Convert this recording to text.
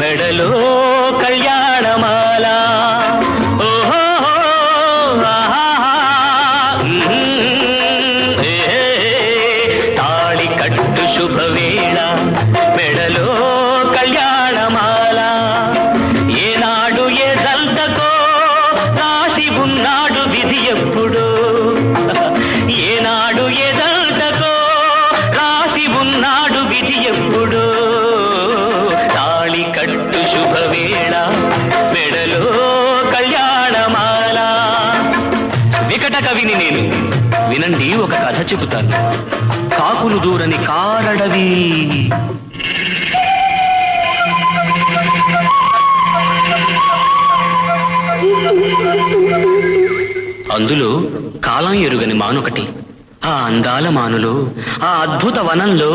మెడలో కళ్యాణమాల. ఓహో తాళి కట్టు శుభవేళ, మెడలో కళ్యాణమాల. ఏనాడు ఏ జల్దకో రాసి ఉన్నాడు విధి ఎప్పుడు, ఏనాడు ఏ జల్దకో రాసి ఉన్నాడు విధి ఎప్పుడు. తాళి కట్టు శుభవేళ, మెడలో కళ్యాణమాల. వికట కవిని నేను, వినండి ఒక కథ చెబుతాను. కాకులు దూరని కారడవి. అందులో కాలం ఎరుగని మానొకటి. ఆ అందాల మానులో, ఆ అద్భుత వనంలో